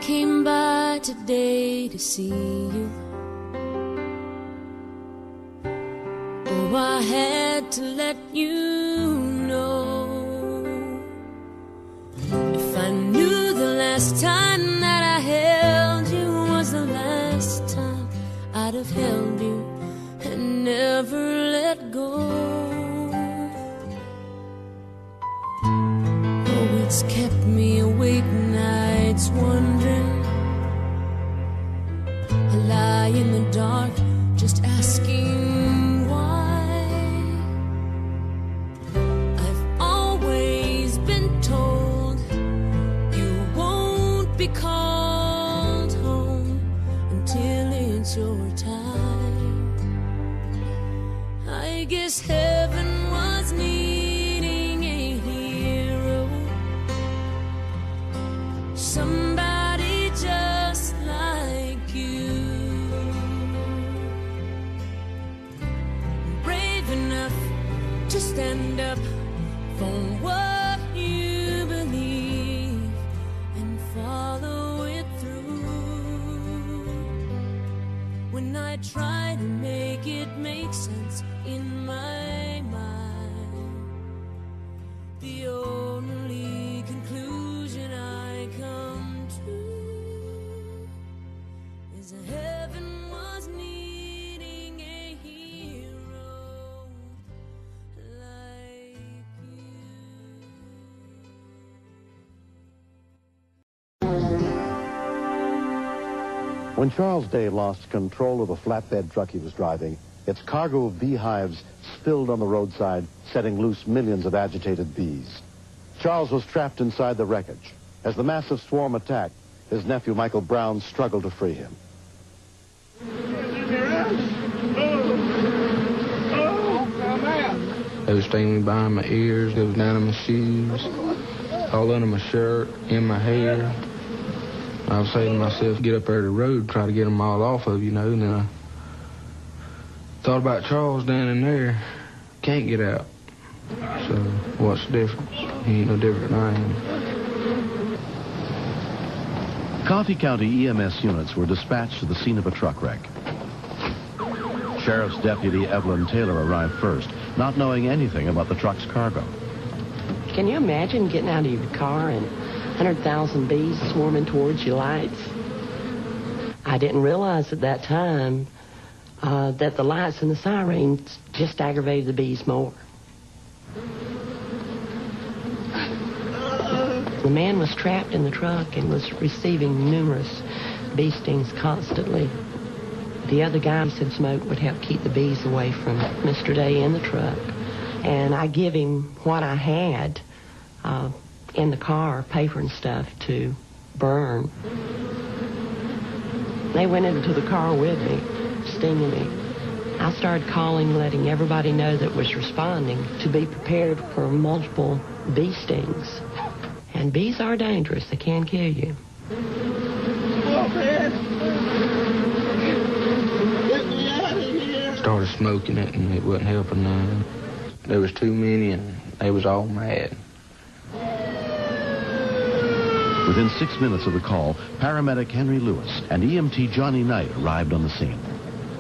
came by today to see you. Oh, I had to let you know. If I knew the last time that I held you was the last time, I'd have held you and never let go. Oh, it's kept me awake nights wondering. I lie in the dark just asking why. I've always been told you won't be called home until it's your time. I guess heaven was needing a hero, somebody just like you, brave enough to stand up for what you believe and follow it through. When I try to make it make sense in my mind, the only conclusion I come to is that heaven was needing a hero like you. When Charles Day lost control of the flatbed truck he was driving, its cargo of beehives spilled on the roadside, setting loose millions of agitated bees. Charles was trapped inside the wreckage. As the massive swarm attacked, his nephew Michael Brown struggled to free him. It was stinging me behind my ears, it was down in my shoes, all under my shirt, in my hair. I was saying to myself, get up there to the road, try to get them all off of you, know, and then I thought about Charles down in there, can't get out. So what's the difference? He ain't no different than I am. Coffee County EMS units were dispatched to the scene of a truck wreck. Sheriff's Deputy Evelyn Taylor arrived first, not knowing anything about the truck's cargo. Can you imagine getting out of your car and 100,000 bees swarming towards your lights? I didn't realize at that time that the lights and the sirens just aggravated the bees more. The man was trapped in the truck and was receiving numerous bee stings constantly. The other guy said smoke would help keep the bees away from Mr. Day in the truck. And I give him what I had in the car, paper and stuff, to burn. They went into the car with me, stinging me. I started calling, letting everybody know that was responding to be prepared for multiple bee stings. And bees are dangerous. They can kill you. Started smoking it, and it wasn't helping none. There was too many, and they was all mad. Within 6 minutes of the call, paramedic Henry Lewis and EMT Johnny Knight arrived on the scene.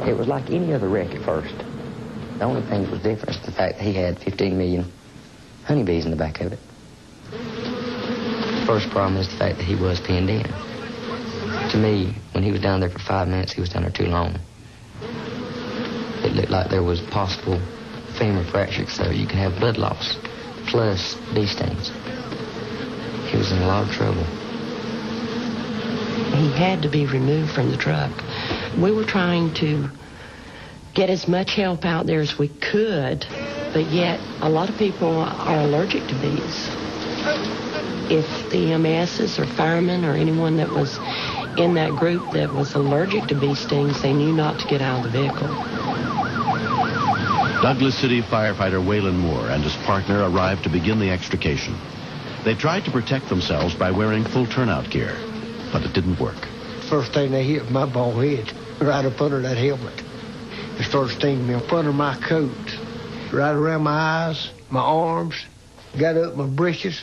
It was like any other wreck at first. The only thing that was different is the fact that he had 15 million honeybees in the back of it. The first problem is the fact that he was pinned in. To me, when he was down there for 5 minutes, he was down there too long. It looked like there was possible femur fracture, so you can have blood loss, plus bee stings. He was in a lot of trouble. He had to be removed from the truck. We were trying to get as much help out there as we could, but yet a lot of people are allergic to bees. If the EMSs or firemen or anyone that was in that group that was allergic to bee stings, they knew not to get out of the vehicle. Douglas City firefighter Waylon Moore and his partner arrived to begin the extrication. They tried to protect themselves by wearing full turnout gear, but it didn't work. First thing they hit was my bald head, right up under that helmet. It started stinging me up under my coat, right around my eyes, my arms, got up my britches.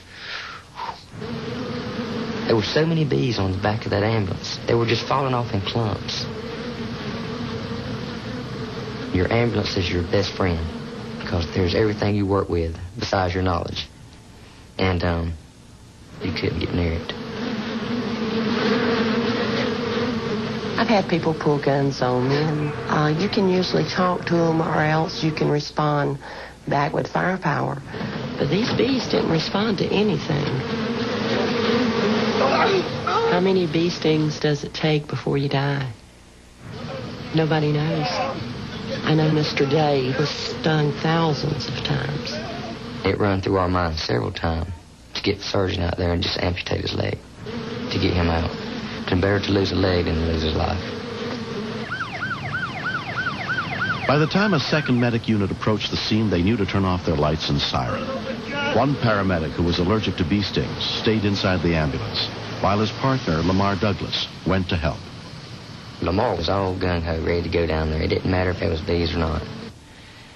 There were so many bees on the back of that ambulance. They were just falling off in clumps. Your ambulance is your best friend because there's everything you work with besides your knowledge. And you couldn't get near it. I've had people pull guns on me, and you can usually talk to them or else you can respond back with firepower. But these bees didn't respond to anything. How many bee stings does it take before you die? Nobody knows. I know Mr. Day was stung thousands of times. It run through our minds several times to get the surgeon out there and just amputate his leg, to get him out. It's better to lose a leg than to lose his life. By the time a second medic unit approached the scene, they knew to turn off their lights and siren. One paramedic who was allergic to bee stings stayed inside the ambulance, while his partner, Lamar Douglas, went to help. Lamar was all gung-ho, ready to go down there. It didn't matter if it was bees or not.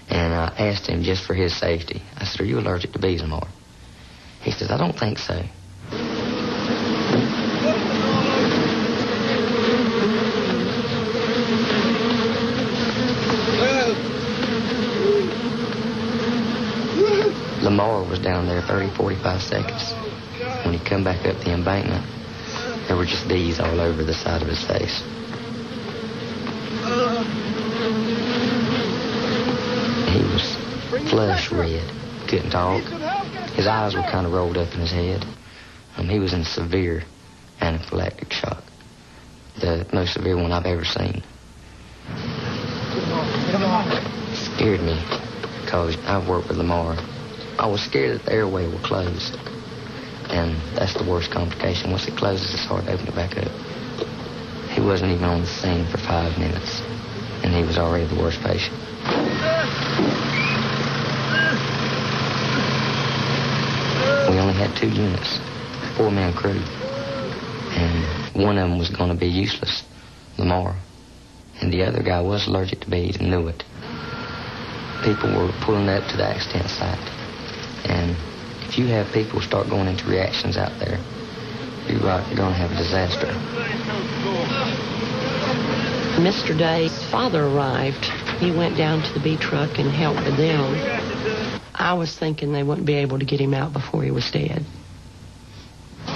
And I asked him just for his safety. I said, "Are you allergic to bees, Lamar?" He says, "I don't think so." Lamar was down there 30, 45 seconds. When he come back up the embankment, there were just bees all over the side of his face. He was flush red, couldn't talk. His eyes were kind of rolled up in his head. He was in severe anaphylactic shock, the most severe one I've ever seen. It scared me because I've worked with Lamar. I was scared that the airway would close, and that's the worst complication. Once it closes, it's hard to open it back up. He wasn't even on the scene for 5 minutes, and he was already the worst patient. We only had 2 units, 4-man crew, and one of them was going to be useless, Lamar, and the other guy was allergic to bees and knew it. People were pulling up to the accident site, and if you have people start going into reactions out there, you're going to have a disaster. Mr. Day's father arrived. He went down to the bee truck and helped with them. I was thinking they wouldn't be able to get him out before he was dead. All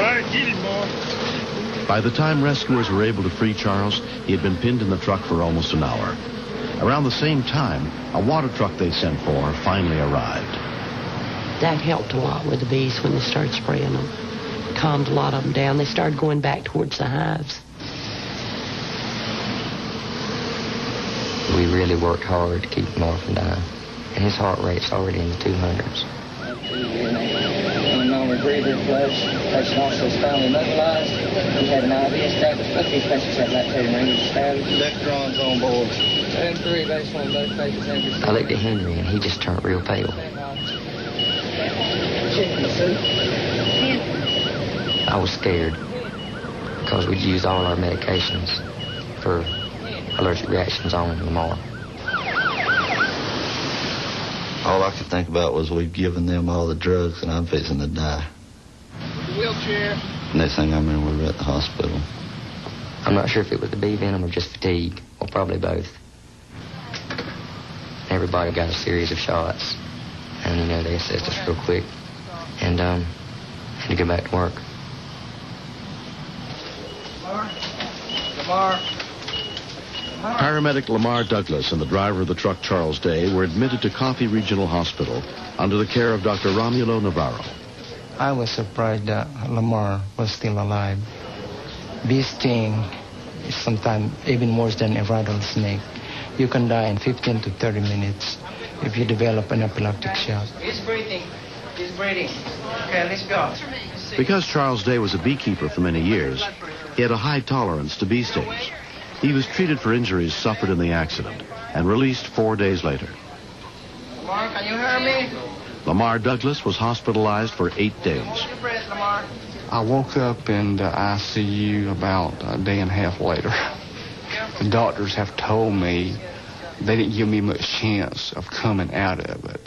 right, get him, boy. By the time rescuers were able to free Charles, he had been pinned in the truck for almost an hour. Around the same time, a water truck they sent for finally arrived. That helped a lot with the bees when they started spraying them. Calmed a lot of them down. They started going back towards the hives. We really worked hard to keep Lamar from dying, and his heart rate's already in the 200s. Normal breather, flush. Patient also is finally immobilized. He had an IV established. Both these patients had lactating ranges established. Dextron's on board. 10-3, baseline, both patients. I looked at Henry, and he just turned real pale. Chicken soup. I was scared because we'd used all our medications for allergic reactions on Lamar. All I could think about was we'd given them all the drugs and I'm fixing to die. Wheelchair. Next thing I remember, we were at the hospital. I'm not sure if it was the bee venom or just fatigue, or probably both. Everybody got a series of shots, and they assessed us real quick, and had to go back to work. Lamar. Paramedic Lamar Douglas and the driver of the truck, Charles Day, were admitted to Coffee Regional Hospital under the care of Dr. Romulo Navarro. I was surprised that Lamar was still alive. Bee sting is sometimes even worse than a rattlesnake. You can die in 15 to 30 minutes if you develop an anaphylactic shock. He's breathing. He's breathing. Okay, let's go. Because Charles Day was a beekeeper for many years, he had a high tolerance to bee stings. He was treated for injuries suffered in the accident and released 4 days later. Lamar, can you hear me? Lamar Douglas was hospitalized for 8 days. Hold your breath, Lamar. I woke up in the ICU about a day and a half later. The doctors have told me they didn't give me much chance of coming out of it.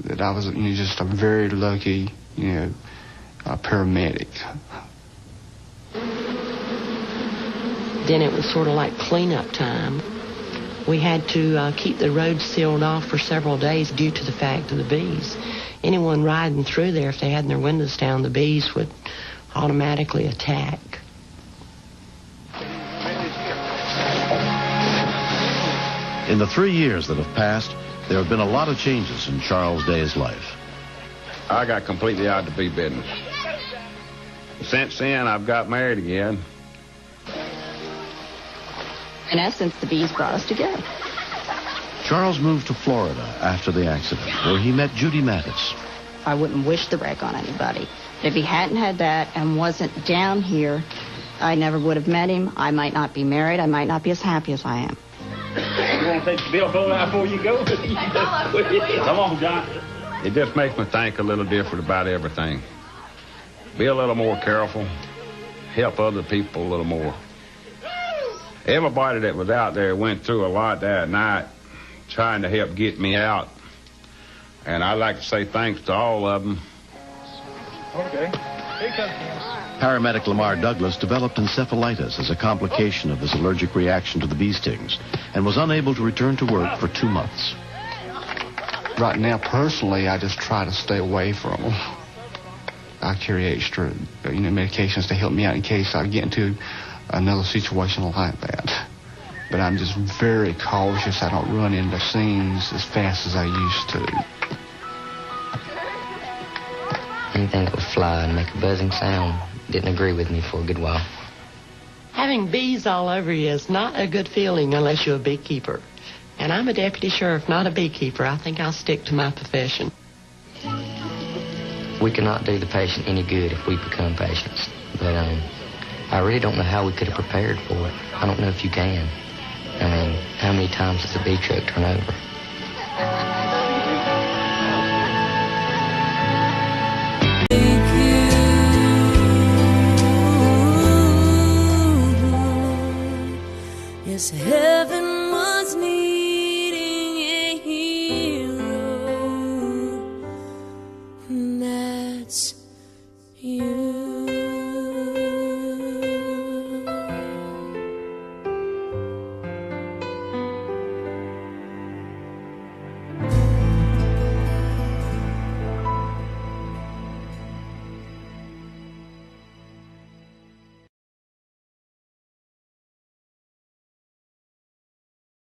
That I was just a very lucky, paramedic. Then it was sort of like cleanup time. We had to keep the road sealed off for several days due to the fact of the bees. Anyone riding through there, if they had their windows down, the bees would automatically attack. In the 3 years that have passed, there have been a lot of changes in Charles Day's life. I got completely out of the bee business. Since then, I've got married again. In essence, the bees brought us together. Charles moved to Florida after the accident, where he met Judy Mattis. I wouldn't wish the wreck on anybody. If he hadn't had that and wasn't down here, I never would have met him. I might not be married. I might not be as happy as I am. You want to take the billfold out before you go? Come on, John. It just makes me think a little different about everything. Be a little more careful. Help other people a little more. Everybody that was out there went through a lot that night trying to help get me out. And I'd like to say thanks to all of them. Okay. Here comes Ken. Paramedic Lamar Douglas developed encephalitis as a complication of his allergic reaction to the bee stings and was unable to return to work for 2 months. Right now, personally, I just try to stay away from them. I carry extra, medications to help me out in case I get into another situation like that. But I'm just very cautious. I don't run into scenes as fast as I used to. Anything that would fly and make a buzzing sound didn't agree with me for a good while. Having bees all over you is not a good feeling unless you're a beekeeper. And I'm a deputy sheriff, not a beekeeper. I think I'll stick to my profession. We cannot do the patient any good if we become patients. But I really don't know how we could have prepared for it. I don't know if you can. I mean, how many times does a bee truck turn over? It's heaven